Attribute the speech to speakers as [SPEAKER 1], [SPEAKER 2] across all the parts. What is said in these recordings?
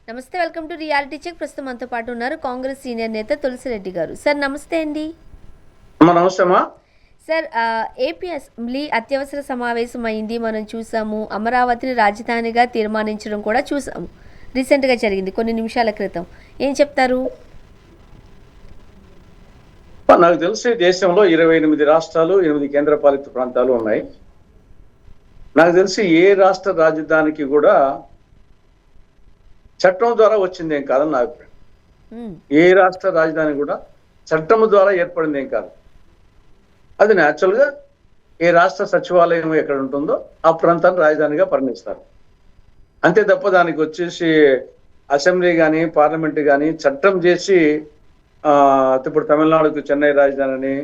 [SPEAKER 1] నమస్తే, welcome to reality check. ప్రస్తుతం మనతో పాటు ఉన్నారు కాంగ్రెస్ సీనియర్ నేత తులసిరెడ్డి గారు. సార్ నమస్తే అండి.
[SPEAKER 2] నమస్తే అమ్మా.
[SPEAKER 1] సార్, ఏపీ అసెంబ్లీ అత్యవసర సమావేశం అయింది, మనం చూసాము. అమరావతిని రాజధానిగా తీర్మానించడం కూడా చూసాము. రీసెంట్గా జరిగింది, కొన్ని నిమిషాల క్రితం. ఏం చెప్తారు?
[SPEAKER 2] నాకు తెలిసి దేశంలో 28 రాష్ట్రాలు, 8 కేంద్రపాలిత ప్రాంతాలు ఉన్నాయి. నాకు తెలిసి ఏ రాష్ట్ర రాజధానికి కూడా చట్టం ద్వారా వచ్చిందేం కాదని నా అభిప్రాయం. ఏ రాష్ట్ర రాజధాని కూడా చట్టం ద్వారా ఏర్పడిందేం కాదు. అది న్యాచురల్గా ఏ రాష్ట్ర సచివాలయం ఎక్కడ ఉంటుందో ఆ ప్రాంతాన్ని రాజధానిగా పరిగణిస్తారు. అంతే తప్ప దానికి వచ్చేసి అసెంబ్లీ కానీ పార్లమెంట్ కానీ చట్టం చేసి ఇప్పుడు తమిళనాడుకు చెన్నై రాజధాని అని,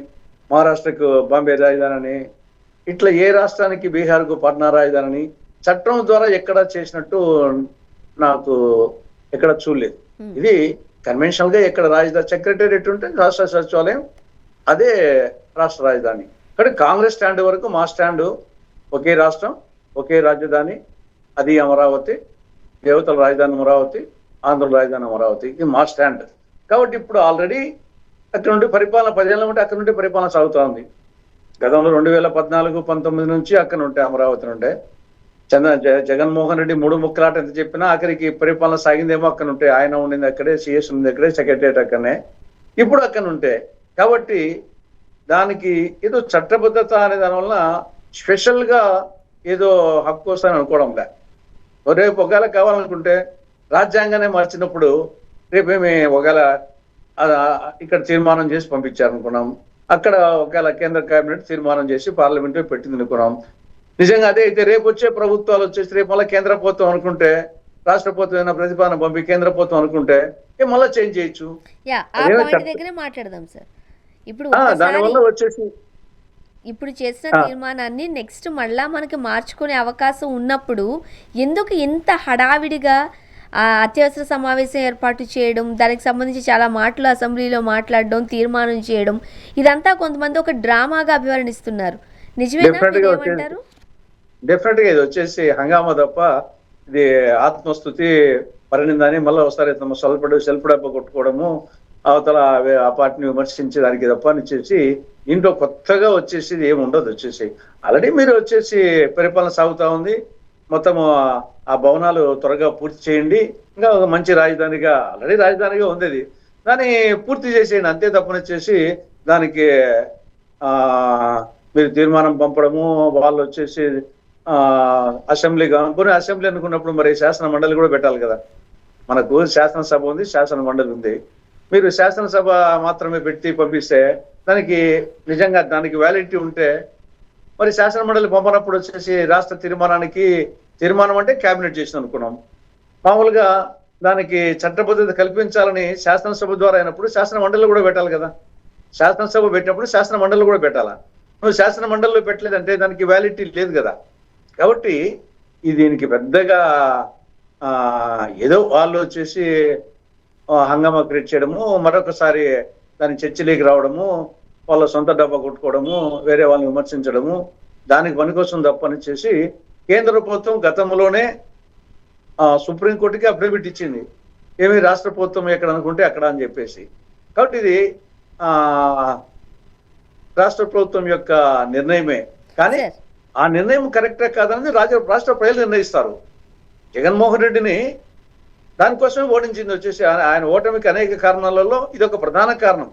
[SPEAKER 2] మహారాష్ట్రకు బాంబే రాజధాని అని, ఇట్లా ఏ రాష్ట్రానికి బీహార్కు పట్నా రాజధాని అని చట్టం ద్వారా ఎక్కడ చేసినట్టు నాకు ఎక్కడ చూడలేదు. ఇది కన్వెన్షనల్ గా ఎక్కడ రాజధాని సెక్రటేరియట్ ఉంటే రాష్ట్ర సచివాలయం అదే రాష్ట్ర రాజధాని. కానీ కాంగ్రెస్ స్టాండ్ వరకు మా స్టాండ్ ఒకే రాష్ట్రం ఒకే రాజధాని, అది అమరావతి. దేవతల రాజధాని అమరావతి, ఆంధ్ర రాజధాని అమరావతి, ఇది మా స్టాండ్. కాబట్టి ఇప్పుడు ఆల్రెడీ అక్కడ నుండి పరిపాలన 10 ఏళ్ళ ఉంటే అక్కడ నుండి పరిపాలన సాగుతూ ఉంది. గతంలో 2014-19 నుంచి అక్కడ ఉంటే అమరావతి నుండే జగన్మోహన్ రెడ్డి 3 ముక్కలాట ఎంత చెప్పినా ఆఖరికి పరిపాలన సాగిందేమో అక్కడ ఉంటే. ఆయన ఉండింది అక్కడే, సిఎస్ ఉంది అక్కడే, సెక్రటరియట్ అక్కడనే, ఇప్పుడు అక్కడ ఉంటే. కాబట్టి దానికి ఏదో చట్టబద్ధత అనే దానివల్ల స్పెషల్ గా ఏదో హక్కు వస్తుందని అనుకోవడంలే. రేపు ఒకవేళ కావాలనుకుంటే రాజ్యాంగానే మార్చినప్పుడు రేపేమి ఒకవేళ ఇక్కడ తీర్మానం చేసి పంపించారనుకున్నాం, అక్కడ ఒకవేళ కేంద్ర కేబినెట్ తీర్మానం చేసి పార్లమెంట్లో పెట్టింది అనుకున్నాం. నిజంగా అదే అయితే రేపు వచ్చే ప్రభుత్వాలు వచ్చేసి రేపు మళ్ళీ కేంద్ర ప్రభుత్వం అనుకుంటే, రాష్ట్ర ప్రభుత్వం ప్రతిపాదన పంపి కేంద్ర ప్రభుత్వం అనుకుంటే మళ్ళీ చేంజ్ చేయొచ్చు.
[SPEAKER 1] మాట్లాడదాం సార్. ఇప్పుడు
[SPEAKER 2] దానివల్ల వచ్చేసి
[SPEAKER 1] ఇప్పుడు చేసిన తీర్మానాన్ని నెక్స్ట్ మళ్ళా మనకి మార్చుకునే అవకాశం ఉన్నప్పుడు ఎందుకు ఇంత హడావిడిగా అత్యవసర సమావేశం ఏర్పాటు చేయడం, దానికి సంబంధించి చాలా మాటలు అసెంబ్లీలో మాట్లాడడం, తీర్మానం చేయడం, ఇదంతా కొంతమంది ఒక డ్రామాగా అభివర్ణిస్తున్నారు. నిజమేనా?
[SPEAKER 2] డెఫినెట్ గా ఇది వచ్చేసి హంగామా తప్ప ఇది ఆత్మస్థుతి పరిణిందని మళ్ళీ ఒకసారి సెల్ఫ్ డబ్బ కొట్టుకోవడము, అవతల ఆ పార్టీని విమర్శించేదానికి తప్ప వచ్చేసి ఇంట్లో కొత్తగా వచ్చేసి ఏమి ఉండదు. వచ్చేసి ఆల్రెడీ మీరు వచ్చేసి పరిపాలన సాగుతా ఉంది, మొత్తము ఆ భవనాలు త్వరగా పూర్తి చేయండి, ఇంకా ఒక మంచి రాజధానిగా ఆల్రెడీ రాజధానిగా ఉంది అది, దాన్ని పూర్తి చేసేయండి. అంతే తప్పనిచ్చేసి దానికి మీరు తీర్మానం పంపడము, వాళ్ళు వచ్చేసి అసెంబ్లీ అనుకుని అసెంబ్లీ అనుకున్నప్పుడు మరి శాసన మండలి కూడా పెట్టాలి కదా. మనకు శాసనసభ ఉంది, శాసన మండలి ఉంది. మీరు శాసనసభ మాత్రమే పెట్టి పంపిస్తే దానికి నిజంగా దానికి వ్యాలిడిటీ ఉంటే మరి శాసన మండలి పంపనప్పుడు వచ్చేసి రాష్ట్ర తీర్మానం అంటే కేబినెట్ చేసిన అనుకున్నాం. మామూలుగా దానికి చట్టబద్ధత కల్పించాలని శాసనసభ ద్వారా అయినప్పుడు శాసన మండలి కూడా పెట్టాలి కదా. శాసనసభ పెట్టినప్పుడు శాసన మండలి కూడా పెట్టాలా. నువ్వు శాసన మండలిలో పెట్టలేదంటే దానికి వ్యాలిడిటీ లేదు కదా. కాబట్టి దీనికి పెద్దగా ఏదో వాళ్ళు వచ్చేసి హంగామా క్రియేట్ చేయడము, మరొకసారి దాని చర్చలోకి రావడము, వాళ్ళ సొంత డబ్బా కొట్టుకోవడము, వేరే వాళ్ళని విమర్శించడము, దానికి పనికోసం తప్పనిచ్చేసి కేంద్ర ప్రభుత్వం గతంలోనే సుప్రీంకోర్టుకి అఫిడవిట్ ఇచ్చింది, ఏమి రాష్ట్ర ప్రభుత్వం ఎక్కడ అనుకుంటే అక్కడ అని చెప్పేసి. కాబట్టి ఇది రాష్ట్ర ప్రభుత్వం యొక్క నిర్ణయమే, కానీ ఆ నిర్ణయం కరెక్టే కాదని రాష్ట్ర ప్రజలు నిర్ణయిస్తారు. జగన్మోహన్ రెడ్డిని దానికోసమే ఓడించింది వచ్చేసి. ఆయన ఓటమికి అనేక కారణాలలో ఇది ఒక ప్రధాన కారణం.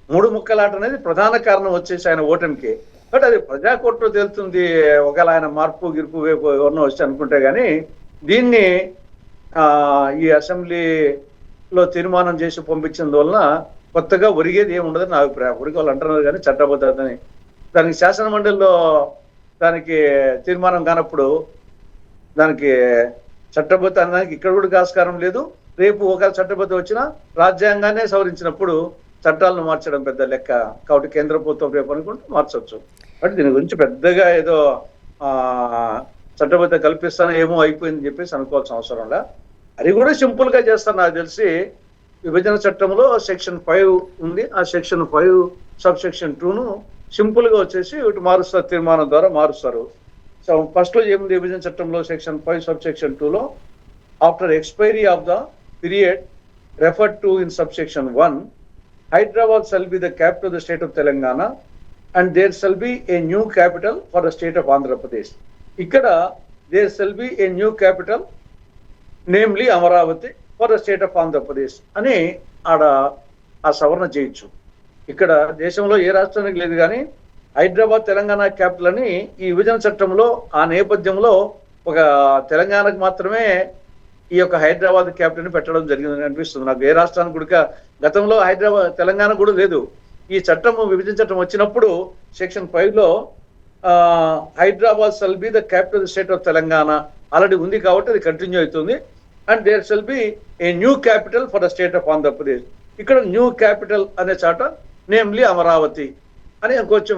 [SPEAKER 2] 3 ముక్కలాట అనేది ప్రధాన కారణం వచ్చేసి ఆయన ఓటమికి. కాబట్టి అది ప్రజాకోర్టులో తేలుతుంది. ఒకవేళ ఆయన మార్పు గిరుపు ఎవరినో వచ్చి అనుకుంటే కానీ దీన్ని ఈ అసెంబ్లీలో తీర్మానం చేసి పంపించినందువలన కొత్తగా ఒరిగేది ఏమి ఉండదని నా అభిప్రాయం. ఒరిగి వాళ్ళు అంటున్నారు కానీ చట్టబద్ధతని దానికి శాసన మండలిలో దానికి తీర్మానం కానప్పుడు దానికి చట్టబద్ధ అనడానికి ఇక్కడ కూడా ఆస్కారం లేదు. రేపు ఒకవేళ చట్టబద్ధ వచ్చినా రాజ్యాంగాన్నే సవరించినప్పుడు చట్టాలను మార్చడం పెద్ద లెక్క. కాబట్టి కేంద్ర ప్రభుత్వం రేపు అనుకుంటే మార్చవచ్చు. కాబట్టి దీని గురించి పెద్దగా ఏదో చట్టబద్ధ కల్పిస్తానో ఏమో అయిపోయిందని చెప్పేసి అనుకోవాల్సిన అవసరం లే. అది కూడా సింపుల్ గా చేస్తారు. నాకు తెలిసి విభజన చట్టంలో సెక్షన్ 5 ఉంది, ఆ సెక్షన్ 5 సబ్సెక్షన్ 2ను సింపుల్ గా వచ్చేసి ఇటు మారుస్తారు, తీర్మానం ద్వారా మారుస్తారు. సో ఫస్ట్ లో ఏముంది విభజన చట్టంలో సెక్షన్ 5 సబ్సెక్షన్ 2లో after expiry of the period referred to in subsection 1, Hyderabad shall be the capital of the state of Telangana and there shall be a new capital for the state of Andhra Pradesh. Ikkada there shall be a new capital, namely Amaravati, for the state of Andhra Pradesh అని ఆడ ఆ సవరణ చేయొచ్చు. ఇక్కడ దేశంలో ఏ రాష్ట్రానికి లేదు కానీ హైదరాబాద్ తెలంగాణ క్యాపిటల్ అని ఈ విభజన చట్టంలో ఆ నేపథ్యంలో ఒక తెలంగాణకు మాత్రమే ఈ యొక్క హైదరాబాద్ క్యాపిటల్ ని పెట్టడం జరిగిందని అనిపిస్తుంది నాకు. ఏ రాష్ట్రానికి కూడా గతంలో హైదరాబాద్ తెలంగాణ కూడా లేదు. ఈ చట్టం విభజన చట్టం వచ్చినప్పుడు section 5లో Hyderabad shall be the capital state of Telangana already ఉంది కాబట్టి అది కంటిన్యూ అవుతుంది. And there shall be a new capital for the state of Andhra Pradesh. ఇక్కడ న్యూ క్యాపిటల్ అనే చాట నేమ్లీ అమరావతి అని కొంచెం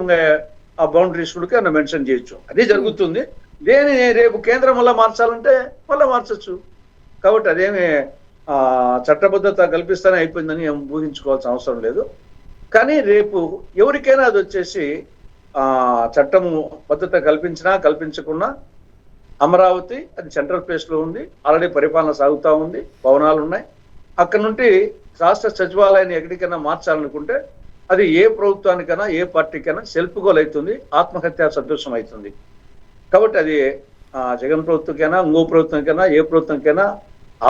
[SPEAKER 2] ఆ బౌండరీస్ కూడా మెన్షన్ చేయొచ్చు. అది జరుగుతుంది. దేని రేపు కేంద్రం వల్ల మార్చాలంటే మళ్ళీ మార్చచ్చు. కాబట్టి అదేమి చట్టబద్ధత కల్పిస్తానే అయిపోయిందని ఊహించుకోవాల్సిన అవసరం లేదు. కానీ రేపు ఎవరికైనా అది వచ్చేసి చట్టము భద్రత కల్పించినా కల్పించకున్నా అమరావతి అది సెంట్రల్ ప్లేస్లో ఉంది. ఆల్రెడీ పరిపాలన సాగుతూ ఉంది, భవనాలు ఉన్నాయి. అక్కడ నుండి రాష్ట్ర సచివాలయాన్ని ఎక్కడికైనా మార్చాలనుకుంటే అది ఏ ప్రభుత్వానికైనా ఏ పార్టీకైనా సెల్ఫ్ గోల్ అవుతుంది, ఆత్మహత్యా సదృశం అవుతుంది. కాబట్టి అది జగన్ ప్రభుత్వంకైనా ఇంకో ప్రభుత్వంకైనా ఏ ప్రభుత్వంకైనా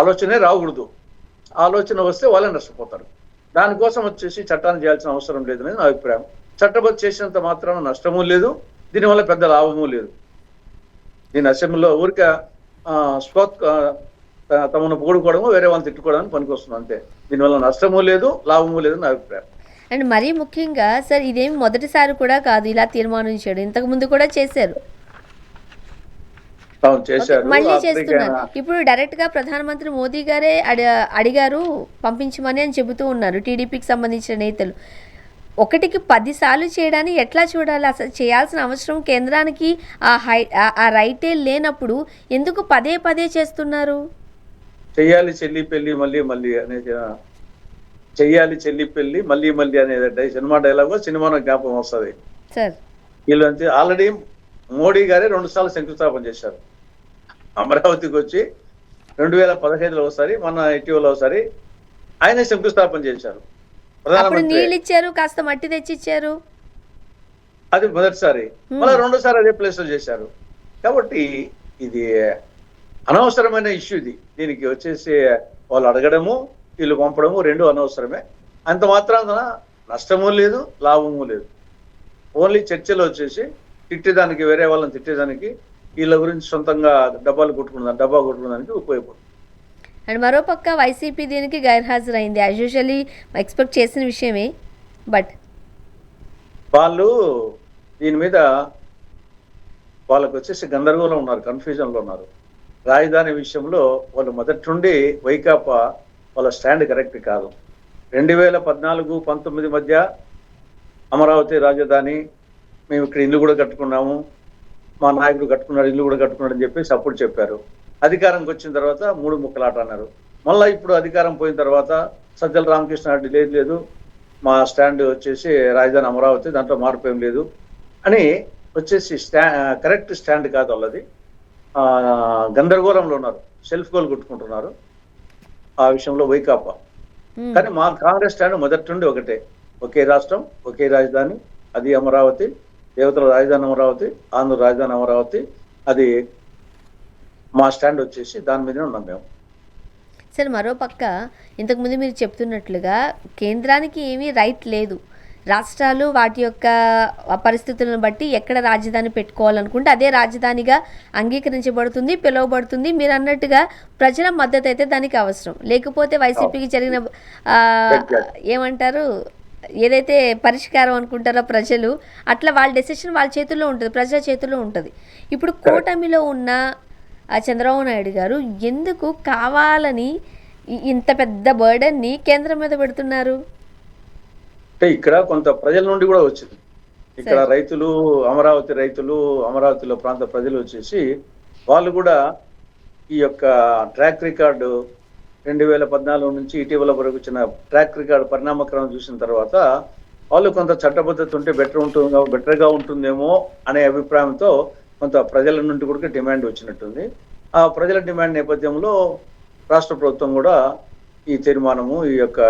[SPEAKER 2] ఆలోచనే రాకూడదు. ఆలోచన వస్తే వాళ్ళే నష్టపోతారు. దానికోసం వచ్చేసి చట్టాన్ని చేయాల్సిన అవసరం లేదనేది నా అభిప్రాయం. చట్టబద్ధ చేసినంత మాత్రాన నష్టము లేదు, దీనివల్ల పెద్ద లాభము లేదు. దీని అసెంబ్లీలో ఊరికే తమను పొగుడుకోవడము వేరే వాళ్ళని తిట్టుకోవడానికి పనికొస్తుంది అంతే. దీనివల్ల నష్టము లేదు, లాభము లేదు నా అభిప్రాయం.
[SPEAKER 1] అండ్ మరీ ముఖ్యంగా సార్ ఇదేమి మొదటిసారి కూడా కాదు ఇలా తీర్మానం చేయడం, ఇంతకు ముందు కూడా చేశారు, మళ్ళీ చేస్తున్నారు. ఇప్పుడు డైరెక్ట్ గా ప్రధానమంత్రి మోదీ గారే అడిగారు పంపించమని అని చెబుతూ ఉన్నారు టీడీపీకి సంబంధించిన నేతలు. 1కి 10 సార్లు చేయడాన్ని ఎట్లా చూడాలి? అసలు చేయాల్సిన అవసరం కేంద్రానికి ఆ రైటే లేనప్పుడు ఎందుకు పదే పదే చేస్తున్నారు?
[SPEAKER 2] చెయ్యాలి చెల్లి పెళ్లి మళ్ళీ మళ్ళీ అనేది, చెయ్యాలి చెల్లి పెళ్లి మళ్ళీ మళ్ళీ అనేది సినిమా డైలాగ్ సినిమాలో జ్ఞాపకం వస్తుంది
[SPEAKER 1] సార్.
[SPEAKER 2] వీళ్ళంతే ఆల్రెడీ మోడీ గారే 2 సార్లు శంకుస్థాపన చేశారు. అమరావతికి వచ్చి 2015లో ఒకసారి, మొన్న ఇటీవల ఒకసారి ఆయనే శంకుస్థాపన చేశారు.
[SPEAKER 1] నీళ్ళు ఇచ్చారు, కాస్త మట్టి తెచ్చి ఇచ్చారు,
[SPEAKER 2] అది మొదటిసారి. మళ్ళీ 2సారి అదే ప్లేస్ లో చేశారు. కాబట్టి ఇది అనవసరమైన ఇష్యూ. ఇది దీనికి వచ్చేసి వాళ్ళు అడగడము వీళ్ళు పంపడము 2 అనవసరమే. అంత మాత్రాన నష్టము లేదు, లాభము లేదు. ఓన్లీ చర్చలో వచ్చేసి తిట్టేదానికి, వేరే వాళ్ళని తిట్టేదానికి, వీళ్ళ గురించి సొంతంగా డబ్బా కొట్టుకునేదానికి ఉపయోగపడుతుంది.
[SPEAKER 1] అండ్ మరోపక్క వైసీపీ దీనికి గైర్హాజరైంది. యాజ్ యూజువల్లీ ఎక్స్పెక్ట్ చేసిన విషయమే. బట్
[SPEAKER 2] వాళ్ళు దీని మీద వాళ్ళకు వచ్చేసి గందరగోళం ఉన్నారు, కన్ఫ్యూజన్లో ఉన్నారు. రాజధాని విషయంలో వాళ్ళు మొదటి నుండి వైకాపా వాళ్ళ స్టాండ్ కరెక్ట్ కాదు. 2014-19 మధ్య అమరావతి రాజధాని, మేము ఇక్కడ ఇల్లు కూడా కట్టుకున్నాము, మా నాయకుడు కట్టుకున్నాడు, ఇల్లు కూడా కట్టుకున్నాడు అని చెప్పేసి అప్పుడు చెప్పారు. అధికారంకి వచ్చిన తర్వాత 3 ముక్కలాట అన్నారు. మళ్ళీ ఇప్పుడు అధికారం పోయిన తర్వాత సజ్జల రామకృష్ణారెడ్డి లేదు, మా స్టాండ్ వచ్చేసి రాజధాని అమరావతి, దాంట్లో మార్పు ఏం లేదు అని వచ్చేసి కరెక్ట్ స్టాండ్ కాదు వాళ్ళది. గందరగోళంలో ఉన్నారు, సెల్ఫ్ గోల్ కొట్టుకుంటున్నారు ఆ విషయంలో వైకాపా. కానీ మా కాంగ్రెస్ స్టాండ్ మొదటి నుండి ఒకటే, ఒకే రాష్ట్రం ఒకే రాజధాని, అది అమరావతి, దేవతల రాజధాని అమరావతి, ఆంధ్ర రాజధాని అమరావతి. అది మా స్టాండ్ వచ్చేసి దాని మీదనే ఉన్నాం మేము.
[SPEAKER 1] సార్ మరోపక్క ఇంతకుముందు మీరు చెప్తున్నట్లుగా కేంద్రానికి ఏమీ రైట్ లేదు, రాష్ట్రాలు వాటి యొక్క పరిస్థితులను బట్టి ఎక్కడ రాజధాని పెట్టుకోవాలనుకుంటే అదే రాజధానిగా అంగీకరించబడుతుంది, పిలువబడుతుంది. మీరు అన్నట్టుగా ప్రజల మద్దతు అయితే దానికి అవసరం. లేకపోతే వైసీపీకి జరిగిన ఏమంటారు, ఏదైతే పరిష్కారం అనుకుంటారో ప్రజలు, అట్లా వాళ్ళ డెసిషన్ వాళ్ళ చేతుల్లో ఉంటుంది, ప్రజల చేతుల్లో ఉంటుంది. ఇప్పుడు కూటమిలో ఉన్న చంద్రబాబు నాయుడు గారు ఎందుకు కావాలని ఇంత పెద్ద బర్డన్ని కేంద్రం మీద పెడుతున్నారు?
[SPEAKER 2] అంటే ఇక్కడ కొంత ప్రజల నుండి కూడా వచ్చింది. ఇక్కడ రైతులు, అమరావతిలో ప్రాంత ప్రజలు వచ్చేసి వాళ్ళు కూడా ఈ యొక్క ట్రాక్ రికార్డు 2014 నుంచి ఇటీవల వరకు వచ్చిన ట్రాక్ రికార్డు పరిణామక్రమం చూసిన తర్వాత వాళ్ళు కొంత చట్టబద్ధత ఉంటే బెటర్గా ఉంటుందేమో అనే అభిప్రాయంతో కొంత ప్రజల నుండి కూడా డిమాండ్ వచ్చినట్టుంది. ఆ ప్రజల డిమాండ్ నేపథ్యంలో రాష్ట్ర ప్రభుత్వం కూడా ఈ తీర్మానము ఈ యొక్క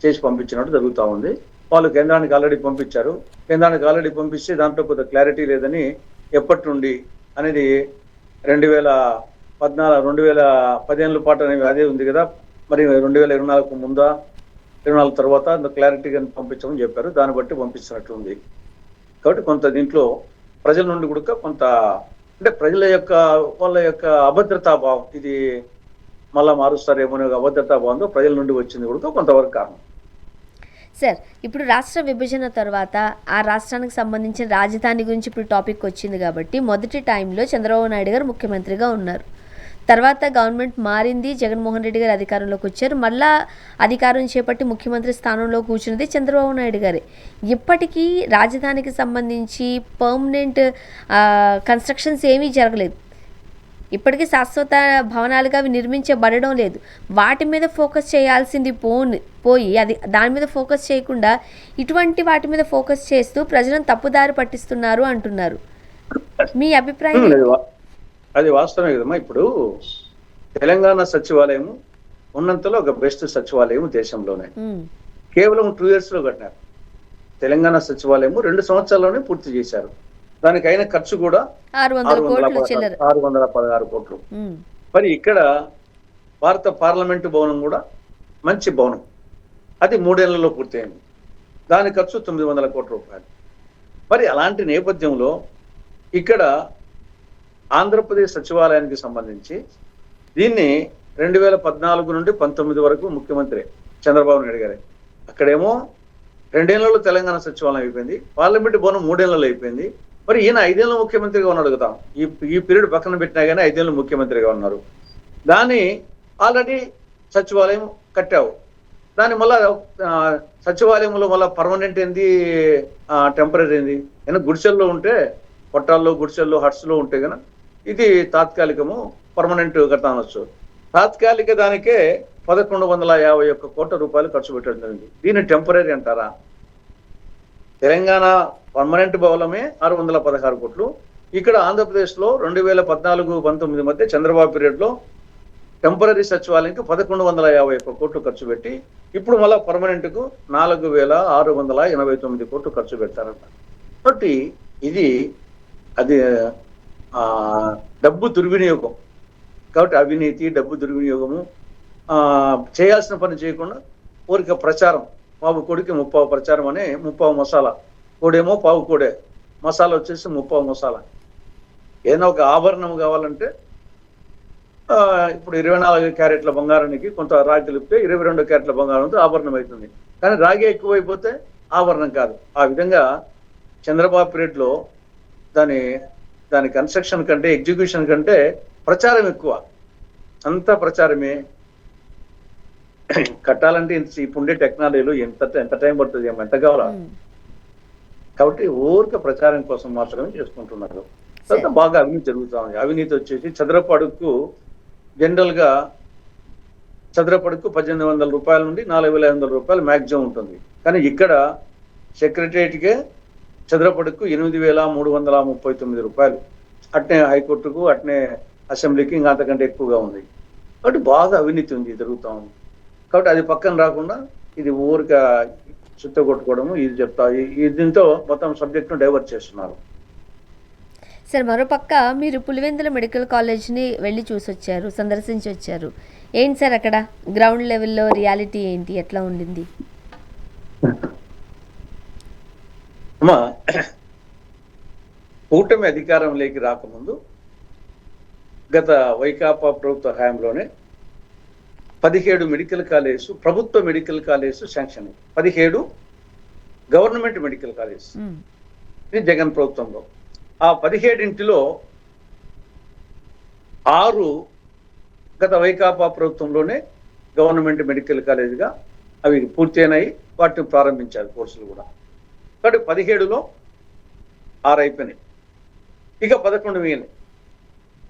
[SPEAKER 2] చేసి పంపించినట్టు జరుగుతూ ఉంది. వాళ్ళు కేంద్రానికి ఆల్రెడీ పంపించారు. కేంద్రానికి ఆల్రెడీ పంపిస్తే దాంట్లో కొంత క్లారిటీ లేదని ఎప్పటి నుండి అనేది 2015 పాటు అనేది అదే ఉంది కదా, మరి 2024 ముందా 24 తర్వాత క్లారిటీగా పంపించమని చెప్పారు. దాన్ని బట్టి పంపిస్తున్నట్లుంది. కాబట్టి కొంత దీంట్లో ప్రజల నుండి కూడా కొంత అంటే ప్రజల యొక్క వాళ్ళ యొక్క అభద్రతాభావం, ఇది మళ్ళా మారుస్తారేమో అనే అభద్రతాభావంతో ప్రజల నుండి వచ్చింది కూడా కొంతవరకు కారణం.
[SPEAKER 1] సార్, ఇప్పుడు రాష్ట్ర విభజన తర్వాత ఆ రాష్ట్రానికి సంబంధించిన రాజధాని గురించి ఇప్పుడు టాపిక్ వచ్చింది కాబట్టి మొదటి టైంలో చంద్రబాబు నాయుడు గారు ముఖ్యమంత్రిగా ఉన్నారు. తర్వాత గవర్నమెంట్ మారింది, జగన్మోహన్ రెడ్డి గారు అధికారంలోకి వచ్చారు. మళ్ళా అధికారం చేపట్టి ముఖ్యమంత్రి స్థానంలో కూర్చున్నది చంద్రబాబు నాయుడు గారే. ఇప్పటికీ రాజధానికి సంబంధించి పర్మనెంట్ కన్స్ట్రక్షన్స్ ఏమీ జరగలేదు. ఇప్పటికీ శాశ్వత భవనాలుగా అవి నిర్మించబడడం లేదు. వాటి మీద ఫోకస్ చేయాల్సింది పోయి అది దాని మీద ఫోకస్ చేయకుండా ఇటువంటి వాటి మీద ఫోకస్ చేస్తూ ప్రజలను తప్పుదారి పట్టిస్తున్నారు అంటున్నారు. మీ అభిప్రాయం?
[SPEAKER 2] అది వాస్తవమే కదమ్మా. ఇప్పుడు తెలంగాణ సచివాలయం ఉన్నంతలో ఒక బెస్ట్ సచివాలయం దేశంలోనే. కేవలం 2 years లో కట్టినారు. తెలంగాణ సచివాలయం 2 సంవత్సరాల్లోనే పూర్తి చేశారు. దానికి అయిన ఖర్చు కూడా 616 కోట్లు. మరి ఇక్కడ భారత పార్లమెంటు భవనం కూడా మంచి భవనం, అది 3 ఏళ్లలో పూర్తయింది. దాని ఖర్చు 900 కోట్ల రూపాయలు. మరి అలాంటి నేపథ్యంలో ఇక్కడ ఆంధ్రప్రదేశ్ సచివాలయానికి సంబంధించి దీన్ని 2014 నుండి 19 వరకు ముఖ్యమంత్రి చంద్రబాబు నాయుడు గారే. అక్కడేమో 2 ఏళ్లలో తెలంగాణ సచివాలయం అయిపోయింది, పార్లమెంటు భవనం 3 ఏళ్లలో అయిపోయింది. మరి ఈయన 5 ఏళ్ళు ముఖ్యమంత్రిగా ఉన్నాడు కదా, ఈ పీరియడ్ పక్కన పెట్టినా కానీ 5 ఏళ్ళు ముఖ్యమంత్రిగా ఉన్నారు. దాన్ని ఆల్రెడీ సచివాలయం కట్టావు, దాన్ని మళ్ళా సచివాలయంలో మళ్ళీ పర్మనెంట్ ఏంది టెంపరీ ఏంది? ఏమైనా గుడిసెల్లో ఉంటే, కొట్టాల్లో గుడిసెల్లో హట్స్లో ఉంటే కనుక ఇది తాత్కాలికము, పర్మనెంట్ కడతా అనొచ్చు. తాత్కాలిక దానికే 1151 కోట్ల రూపాయలు ఖర్చు పెట్టడం జరిగింది. దీన్ని టెంపరీ అంటారా? తెలంగాణ పర్మనెంట్ భవనమే 616 కోట్లు. ఇక్కడ ఆంధ్రప్రదేశ్లో 2014-19 మధ్య చంద్రబాబు పీరియడ్లో టెంపరీ సచివాలయంకి 1151 కోట్లు ఖర్చు పెట్టి ఇప్పుడు మళ్ళా పర్మనెంట్కు 4689 కోట్లు ఖర్చు పెడతారంట. కాబట్టి ఇది అది డబ్బు దుర్వినియోగం. కాబట్టి అవినీతి, డబ్బు దుర్వినియోగము, చేయాల్సిన పని చేయకుండా ఊరిక ప్రచారం, పావు కోడికి ముప్పావు ప్రచారం అనే ముప్పావు మసాలా, కోడేమో పావు కోడే, మసాలా వచ్చేసి ముప్పావు మసాలా. ఏదైనా ఒక ఆభరణం కావాలంటే ఇప్పుడు 24 క్యారెట్ల బంగారానికి కొంత రాగి కలిపితే 22 క్యారెట్ల బంగారంతో ఆభరణం అవుతుంది. కానీ రాగి ఎక్కువైపోతే ఆభరణం కాదు. ఆ విధంగా చంద్రబాబు పీరియడ్లో దాని కన్స్ట్రక్షన్ కంటే, ఎగ్జిక్యూషన్ కంటే ప్రచారం ఎక్కువ. అంతా ప్రచారమే. కట్టాలంటే ఇప్పుండే టెక్నాలజీలో ఎంత టైం పడుతుంది, ఎంత కావాలా? కాబట్టి ఊరిక ప్రచారం కోసం మాత్రమే చేసుకుంటున్నారు. తర్వాత బాగా అవినీతి జరుగుతూ ఉంది. అవినీతి వచ్చేసి చదరపు అడుగుకు జనరల్గా చదరపు అడుగుకు 1800 రూపాయల నుండి 4500 రూపాయలు మ్యాక్సిమం ఉంటుంది. కానీ ఇక్కడ సెక్రటరియట్కే చదరపు అడుగుకు 8339 రూపాయలు. అట్నే హైకోర్టుకు, అట్నే అసెంబ్లీకి ఇంకా అంతకంటే ఎక్కువగా ఉంది. కాబట్టి బాగా అవినీతి ఉంది, జరుగుతూ ఉంది. కాబట్టి అది పక్కన రాకుండా ఇది ఊరిక చుట్ట కొట్టుకోవడము, ఇది చెప్తా దీంతో మొత్తం సబ్జెక్ట్ను డైవర్ట్ చేస్తున్నారు.
[SPEAKER 1] సార్, మరోపక్క మీరు పులివెందుల మెడికల్ కాలేజ్ని వెళ్ళి చూసొచ్చారు, సందర్శించి వచ్చారు. ఏంటి సార్ అక్కడ గ్రౌండ్ లెవెల్లో రియాలిటీ ఏంటి, ఎట్లా ఉండింది?
[SPEAKER 2] అమ్మా, కూటమి అధికారంలోకి రాకముందు గత వైకాపా ప్రభుత్వ హయాంలోనే 17 మెడికల్ కాలేజ్, ప్రభుత్వ medical college sanction, 17 government medical college ఇది జగన్ ప్రభుత్వంలో. ఆ 17 6 గత వైకాపా ప్రభుత్వంలోనే గవర్నమెంట్ మెడికల్ కాలేజ్గా అవి పూర్తి అయినాయి, వాటిని ప్రారంభించారు కోర్సులు కూడా. కాబట్టి 17లో 6 అయిపోయినాయి. ఇక 11 మిగిలినాయి.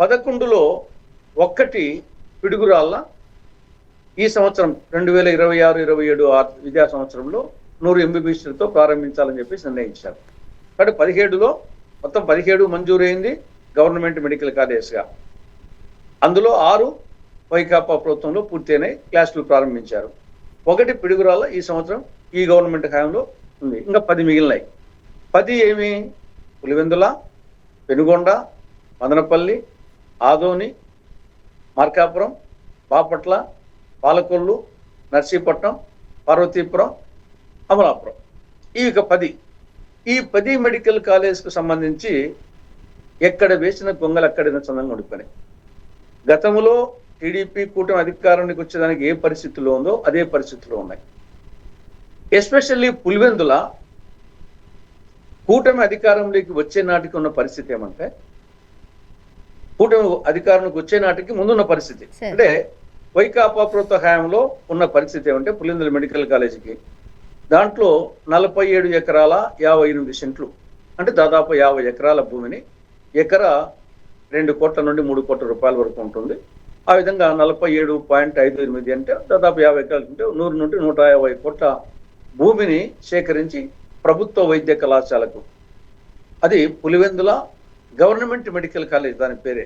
[SPEAKER 2] 11లో 1 పిడుగురాళ్ళ ఈ సంవత్సరం 2026-27 విద్యా సంవత్సరంలో 100 MBBSలతో ప్రారంభించాలని చెప్పి నిర్ణయించారు. కాబట్టి 17లో మొత్తం 17 మంజూరైంది గవర్నమెంట్ మెడికల్ కాలేజ్గా. అందులో 6 వైకాపా ప్రభుత్వంలో పూర్తయినాయి, క్లాసులు ప్రారంభించారు. ఒకటి పిడుగురాళ్ళ ఈ సంవత్సరం ఈ గవర్నమెంట్ హయాంలో ఉంది. ఇంకా 10 మిగిలినాయి. 10 ఏమి? పులివెందుల, పెనుగొండ, మదనపల్లి, ఆదోని, మార్కాపురం, బాపట్ల, పాలకొల్లు, నర్సీపట్నం, పార్వతీపురం, అమలాపురం. ఇవి 10. ఈ 10 మెడికల్ కాలేజ్కు సంబంధించి ఎక్కడ వేసిన గొంగలు అక్కడైనా చందంగా ఉండిపోయినాయి. గతంలో టీడీపీ కూటమి అధికారానికి వచ్చేదానికి ఏ పరిస్థితిలో ఉందో అదే పరిస్థితిలో ఉన్నాయి. ఎస్పెషల్లీ పులివెందుల కూటమి అధికారంలోకి వచ్చే నాటికి ఉన్న పరిస్థితి ఏమంటే, కూటమి అధికారంలోకి వచ్చే నాటికి ముందున్న పరిస్థితి అంటే వైకాపా ప్రభుత్వ హయాంలో ఉన్న పరిస్థితి ఏమంటే, పులివెందుల మెడికల్ కాలేజీకి దాంట్లో 47 ఎకరాల 58 సెంట్లు అంటే దాదాపు 50 ఎకరాల భూమిని ఎకరా 2 కోట్ల నుండి 3 కోట్ల రూపాయల వరకు ఉంటుంది. ఆ విధంగా 47.58 అంటే దాదాపు 50 ఎకరాలు ఉంటే 100 నుండి 150 కోట్ల భూమిని సేకరించి ప్రభుత్వ వైద్య కళాశాలకు, అది పులివెందుల గవర్నమెంట్ మెడికల్ కాలేజ్ దాని పేరే,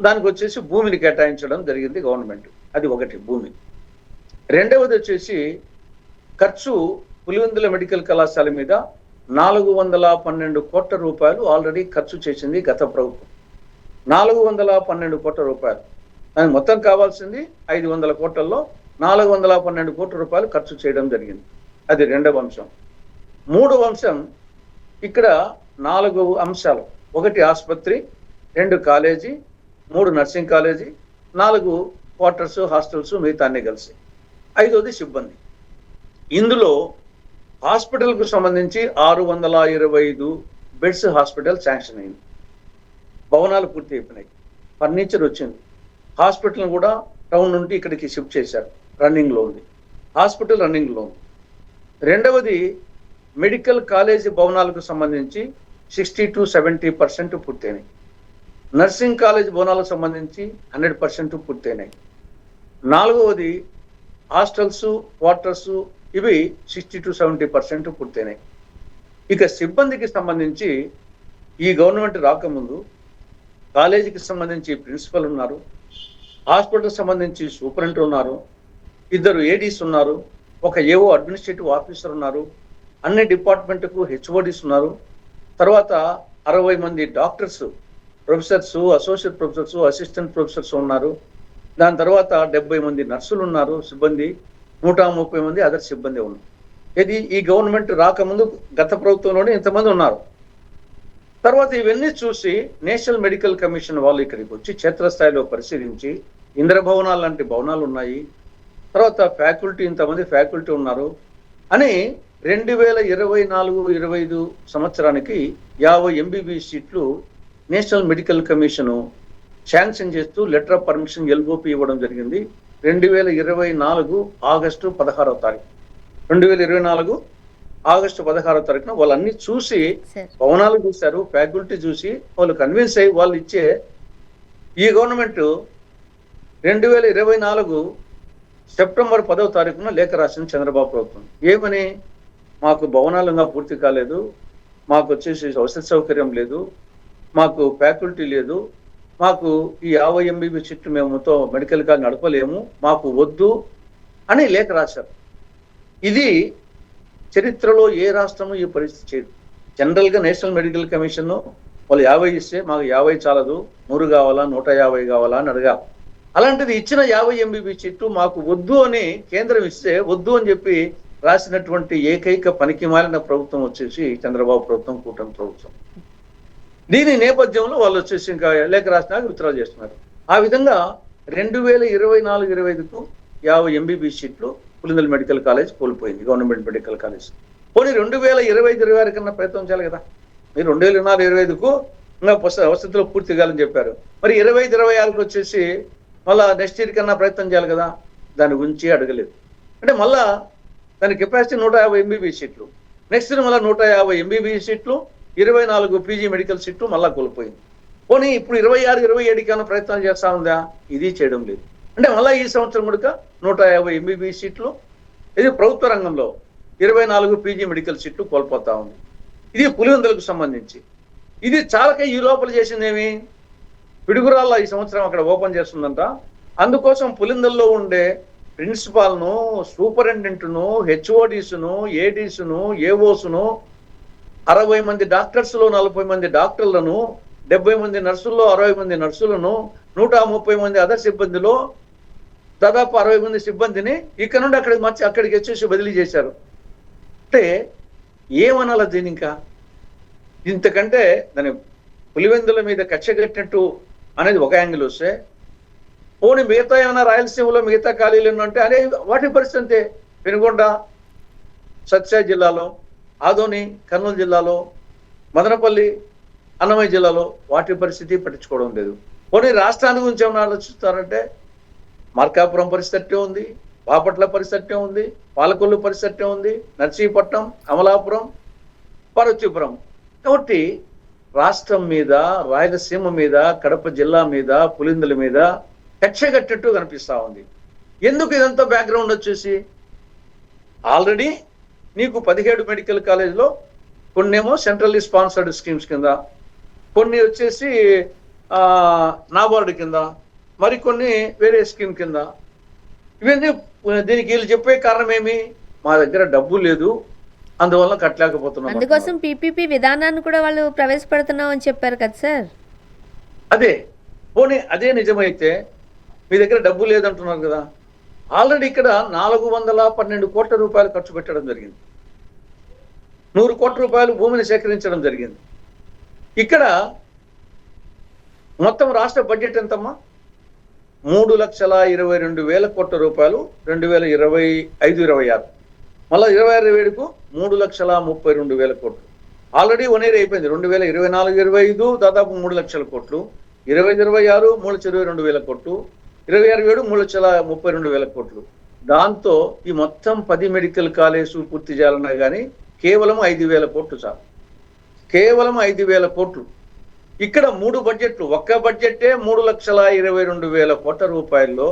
[SPEAKER 2] దానికి వచ్చేసి భూమిని కేటాయించడం జరిగింది గవర్నమెంట్. అది ఒకటి భూమి. రెండవది వచ్చేసి ఖర్చు పులివెందుల మెడికల్ కళాశాల మీద 412 కోట్ల రూపాయలు ఆల్రెడీ ఖర్చు చేసింది గత ప్రభుత్వం. 412 కోట్ల రూపాయలు. దానికి మొత్తం కావాల్సింది 500 కోట్లలో 412 కోట్ల రూపాయలు ఖర్చు చేయడం జరిగింది. అది రెండవ అంశం. మూడవ అంశం, ఇక్కడ 4 అంశాలు. 1 ఆసుపత్రి, 2 college, 3 nursing college, 4 quarters, hostels, మిగతా అన్ని కలిసి. 5వది సిబ్బంది. ఇందులో హాస్పిటల్కు సంబంధించి 625 బెడ్స్ హాస్పిటల్ శాంక్షన్ అయింది. భవనాలు పూర్తి అయిపోయినాయి, ఫర్నిచర్ వచ్చింది. హాస్పిటల్ కూడా టౌన్ నుండి ఇక్కడికి షిఫ్ట్ చేశారు, రన్నింగ్లో ఉంది. హాస్పిటల్ రన్నింగ్లో ఉంది. రెండవది మెడికల్ కాలేజీ భవనాలకు సంబంధించి 60 to 70% పూర్తయినాయి. నర్సింగ్ కాలేజ్ భవనాలకు సంబంధించి 100% పూర్తయినాయి. 4వది హాస్టల్స్, క్వార్టర్స్, ఇవి 60 to 70% పూర్తయినాయి. ఇక సిబ్బందికి సంబంధించి ఈ గవర్నమెంట్ రాకముందు కాలేజీకి సంబంధించి ప్రిన్సిపల్ ఉన్నారు, హాస్పిటల్కి సంబంధించి సూపరింటెండెంట్ ఉన్నారు, 2 ఏడీస్ ఉన్నారు, ఒక ఏవో అడ్మినిస్ట్రేటివ్ ఆఫీసర్ ఉన్నారు, అన్ని డిపార్ట్మెంట్కు హెచ్ఓడీస్ ఉన్నారు, తర్వాత 60 మంది doctors, professors, associate professors, assistant professors ఉన్నారు. దాని తర్వాత 70 మంది నర్సులు ఉన్నారు సిబ్బంది, 130 మంది అదర్ సిబ్బంది ఉన్నారు. ఇది ఈ గవర్నమెంట్ రాకముందు గత ప్రభుత్వంలోనే ఇంతమంది ఉన్నారు. తర్వాత ఇవన్నీ చూసి నేషనల్ మెడికల్ కమిషన్ వాళ్ళు ఇక్కడికి వచ్చి క్షేత్రస్థాయిలో పరిశీలించి ఇంద్రభవనాలు లాంటి భవనాలు ఉన్నాయి, తర్వాత ఫ్యాకల్టీ ఇంతమంది ఫ్యాకల్టీ ఉన్నారు అని 2024-25 సంవత్సరానికి 50 MBBS సీట్లు నేషనల్ మెడికల్ కమిషను శాంక్షన్ చేస్తూ లెటర్ ఆఫ్ పర్మిషన్ LOP ఇవ్వడం జరిగింది. 2024 ఆగస్టు 16వ తారీఖు 2024 ఆగస్టు 16వ తారీఖున వాళ్ళన్నీ చూసి భవనాలు చూశారు, ఫ్యాకల్టీ చూసి వాళ్ళు కన్విన్స్ అయ్యి వాళ్ళు ఇచ్చే ఈ గవర్నమెంట్ 2024 సెప్టెంబర్ 10వ తారీఖున లేఖ రాసిన చంద్రబాబు ప్రభుత్వం. ఏమని? మాకు భవనాలు ఇంకా పూర్తి కాలేదు, మాకు వచ్చేసి వసతి సౌకర్యం లేదు, మాకు ఫ్యాకల్టీ లేదు, మాకు ఈ 50 MBBS సీట్లు మేముతో మెడికల్ కాలేజ్ నడపలేము, మాకు వద్దు అని లేఖ రాశారు. ఇది చరిత్రలో ఏ రాష్ట్రము ఈ పరిస్థితి చేయదు. జనరల్గా నేషనల్ మెడికల్ కమిషన్ వాళ్ళు 50 ఇస్తే మాకు 50 చాలదు, 100 కావాలా, 150 కావాలా అని అడగాలి. అలాంటిది ఇచ్చిన 50 MBBS సీట్లు మాకు వద్దు అని కేంద్రం ఇస్తే వద్దు అని చెప్పి రాసినటువంటి ఏకైక పనికి మాలిన ప్రభుత్వం వచ్చేసి చంద్రబాబు ప్రభుత్వం, కూటమి ప్రభుత్వం. దీని నేపథ్యంలో వాళ్ళు వచ్చేసి ఇంకా లేఖ రాసినాక విత్డ్రా చేస్తున్నారు. ఆ విధంగా 2024-25కు 50 MBBS సీట్లు పులివెందుల మెడికల్ కాలేజ్ కోల్పోయింది, గవర్నమెంట్ మెడికల్ కాలేజ్. పోనీ 2025-26 కన్నా ప్రయత్నం చేయాలి కదా. మీరు 2024-25కు ఇంకా వసతిలో పూర్తి కావాలని చెప్పారు. మరి 25-26కు వచ్చేసి మళ్ళా నెక్స్ట్ ఇయర్ కన్నా ప్రయత్నం చేయాలి కదా. దాని గురించి అడగలేదు. అంటే మళ్ళా దాని కెపాసిటీ 150 MBBS సీట్లు, నెక్స్ట్ మళ్ళీ 150 MBBS సీట్లు, 24 PG మెడికల్ సీట్లు మళ్ళా కోల్పోయింది. పోనీ ఇప్పుడు 26-27 కన్నా ప్రయత్నాలు చేస్తా ఉందా? ఇది చేయడం లేదు. అంటే మళ్ళీ ఈ సంవత్సరం కూడా 150 MBBS సీట్లు, ఇది ప్రభుత్వ రంగంలో 24 PG మెడికల్ సీట్లు కోల్పోతా ఉంది. ఇది పులివెందులకు సంబంధించి. ఇది చాలక ఈ లోపల చేసిందేమి, పిడుగురాళ్ళ ఈ సంవత్సరం అక్కడ ఓపెన్ చేస్తుందంట. అందుకోసం పులిందల్లో ఉండే ప్రిన్సిపాల్ను, సూపరింటెండెంట్ను, హెచ్ఓడిస్ను, ఏడీస్ను, ఏఓస్ను, 60 మంది డాక్టర్స్లో 40 మంది డాక్టర్లను, 70 మంది నర్సుల్లో 60 మంది నర్సులను, 130 మంది అదర్ సిబ్బందిలో దాదాపు 60 మంది సిబ్బందిని ఇక్కడ నుండి అక్కడికి వచ్చేసి బదిలీ చేశారు. అంటే ఏమనాల దీని ఇంకా ఇంతకంటే దాని పులివెందుల మీద కక్ష కట్టినట్టు అనేది ఒక యాంగిల్ వస్తే, పోనీ మిగతా ఏమైనా రాయలసీమలో మిగతా ఖాళీలు ఉన్నంటే అదే వాటి పరిస్థితి అంతే. పెనుగొండ సత్యసాయి జిల్లాలో, ఆదోని కర్నూలు జిల్లాలో, మదనపల్లి అన్నమయ్య జిల్లాలో వాటి పరిస్థితి పట్టించుకోవడం లేదు. పోనీ రాష్ట్రాన్ని గురించి ఏమైనా ఆలోచిస్తారంటే మార్కాపురం పరిస్థితి ఉంది, బాపట్ల పరిస్థితి ఉంది, పాలకొల్లు పరిస్థితి ఉంది, నర్సీపట్నం, అమలాపురం, పార్వతీపురం. కాబట్టి రాష్ట్రం మీద, రాయలసీమ మీద, కడప జిల్లా మీద, పులిందుల మీద కక్ష కట్టినట్టు కనిపిస్తా ఉంది. ఎందుకు ఇదంతా బ్యాక్గ్రౌండ్ వచ్చేసి ఆల్రెడీ నీకు 17 మెడికల్ కాలేజ్లో కొన్నేమో సెంట్రల్లీ స్పాన్సర్డ్ స్కీమ్స్ కింద, కొన్ని వచ్చేసి నాబార్డు కింద, మరికొన్ని వేరే స్కీమ్ కింద. ఇవన్నీ దీనికి వీళ్ళు చెప్పే కారణం ఏమి? మా దగ్గర డబ్బు లేదు, అందువల్ల కట్టలేకపోతున్నాం.
[SPEAKER 1] అందుకోసం పీపీపీ విధానాన్ని కూడా వాళ్ళు ప్రవేశపెడుతున్నాం అని చెప్పారు కదా సార్.
[SPEAKER 2] అదే పోనీ అదే నిజమైతే మీ దగ్గర డబ్బు లేదంటున్నారు కదా. ఆల్రెడీ ఇక్కడ 412 కోట్ల రూపాయలు ఖర్చు పెట్టడం జరిగింది. 100 కోట్ల రూపాయలు భూమిని సేకరించడం జరిగింది. ఇక్కడ మొత్తం రాష్ట్ర బడ్జెట్ ఎంతమ్మా? 3,22,000 కోట్ల రూపాయలు 2025-26. మళ్ళీ 26-27కు 3,32,000 కోట్లు. ఆల్రెడీ 1 ఇయర్ అయిపోయింది. 2024-25 దాదాపు 3 లక్షల కోట్లు, 25-26 3,22,000 కోట్లు, 26-27 3,32,000 కోట్లు. దాంతో ఈ మొత్తం 10 మెడికల్ కాలేజ్ పూర్తి చేయాలన్నా కానీ కేవలం 5,000 కోట్లు చాలు. కేవలం 5,000 కోట్లు. ఇక్కడ 3 బడ్జెట్లు, ఒక్క బడ్జెట్టే 3,22,000 కోట్ల రూపాయల్లో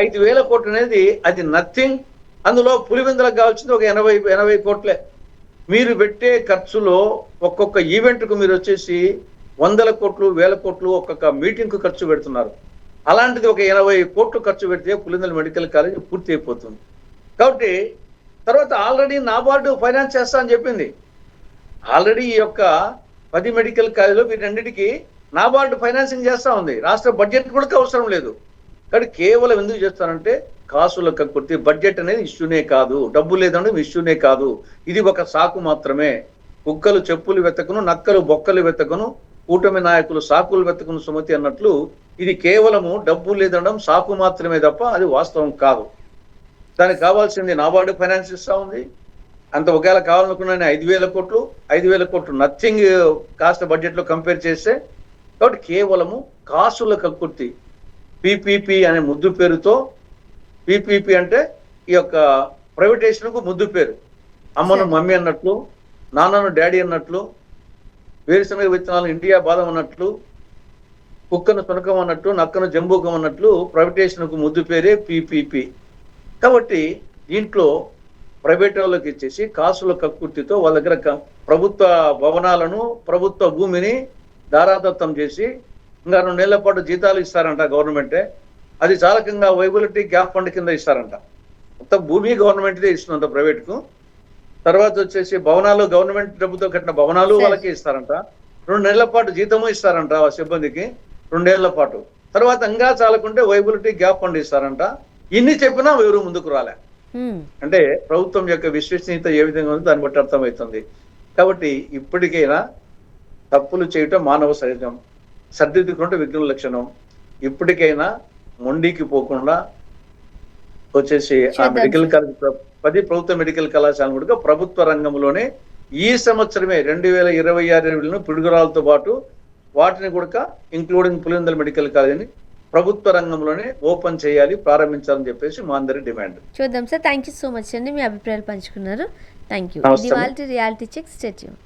[SPEAKER 2] 5,000 కోట్లు అనేది అది నథింగ్. అందులో పులివెందులకు కావాల్సింది ఒక 80 కోట్లే. మీరు పెట్టే ఖర్చులో ఒక్కొక్క ఈవెంట్కు మీరు వచ్చేసి 100 కోట్లు 1000 కోట్లు ఒక్కొక్క మీటింగ్కు ఖర్చు పెడుతున్నారు. అలాంటిది ఒక 80 కోట్లు ఖర్చు పెడితే పులివెందుల మెడికల్ కాలేజ్ పూర్తి అయిపోతుంది. కాబట్టి తర్వాత ఆల్రెడీ నాబార్డు ఫైనాన్స్ చేస్తా అని చెప్పింది. ఆల్రెడీ ఈ యొక్క 10 మెడికల్ కాలేజీలో వీటన్నిటికీ నాబార్డు ఫైనాన్సింగ్ చేస్తూ ఉంది. రాష్ట్ర బడ్జెట్ కూడా అవసరం లేదు. కానీ కేవలం ఎందుకు చేస్తారంటే కాసుల కక్కుర్తి. బడ్జెట్ అనేది ఇష్యూనే కాదు, డబ్బు లేదంటే ఇష్యూనే కాదు. ఇది ఒక సాకు మాత్రమే. కుక్కలు చెప్పులు వెతకను, నక్కలు బొక్కలు వెతకను, కూటమి నాయకులు సాకులు వెతకను సుమతి అన్నట్లు ఇది కేవలము డబ్బు లేదనడం సాకు మాత్రమే తప్ప అది వాస్తవం కాదు. దానికి కావాల్సింది నాబార్డు ఫైనాన్స్ ఇస్తూ ఉంది. అంత ఒకవేళ కావాలనుకున్న 5,000 కోట్లు నథింగ్ కాస్ట్ బడ్జెట్లో కంపేర్ చేస్తే. కాబట్టి కేవలము కాసుల కక్కుర్తి. పీపీపీ అనే ముద్దు పేరుతో, పీపీపీ అంటే ఈ యొక్క ప్రైవేటేషన్కు ముద్దు పేరు. అమ్మను మమ్మీ అన్నట్లు, నాన్నను డాడీ అన్నట్లు, వేరుశనగ విత్తనాలు ఇండియా బాదం అన్నట్లు, కుక్కను సునకం అన్నట్టు, నక్కను జంబూకం అన్నట్లు ప్రైవేటేషన్కు ముద్దు పేరే పీపీపీ. కాబట్టి దీంట్లో ప్రైవేట్ వాళ్ళకి ఇచ్చేసి కాసుల కక్కుర్తితో వాళ్ళ దగ్గర ప్రభుత్వ భవనాలను, ప్రభుత్వ భూమిని దారాదత్తం చేసి ఇంకా 2 నెలల పాటు జీతాలు ఇస్తారంట గవర్నమెంటే. అది చాలకంగా వైబిలిటీ గ్యాప్ ఫండ్ కింద ఇస్తారంట. మొత్తం భూమి గవర్నమెంట్దే ఇస్తుందంట ప్రైవేట్కు. తర్వాత వచ్చేసి భవనాలు గవర్నమెంట్ డబ్బుతో కట్టిన భవనాలు వాళ్ళకి ఇస్తారంట. 2 నెలల పాటు జీతము ఇస్తారంట సిబ్బందికి 2 ఏళ్ల పాటు. తర్వాత ఇంకా చాలకుంటే వైబిలిటీ గ్యాప్ ఫండ్ ఇస్తారంట. ఇన్ని చెప్పినా ఎవరు ముందుకు రాలే. అంటే ప్రభుత్వం యొక్క విశ్వసనీయత ఏ విధంగా ఉందో దాన్ని బట్టి అర్థమవుతుంది. కాబట్టి ఇప్పటికైనా తప్పులు చేయటం మానవ సహజం, సర్దిద్దుకుంటే విఘ్న లక్షణం. ఇప్పటికైనా మొండికి పోకుండా వచ్చేసి ఆ మెడికల్ కాలేజ్ 10 ప్రభుత్వ మెడికల్ కళాశాలను కూడా ప్రభుత్వ రంగంలోనే ఈ సంవత్సరమే 2026 పిడుగురాలతో పాటు వాటిని కూడా ఇంక్లూడింగ్ పులివెందుల మెడికల్ కాలేజీని ప్రభుత్వ రంగంలోనే ఓపెన్ చేయాలి, ప్రారంభించాలని చెప్పేసి మా అందరి డిమాండ్.
[SPEAKER 1] చూద్దాం sir. Thank you so much అండి, మీ అభిప్రాయాలు పంచుకున్నారు. Thank you. Reality check stay tune.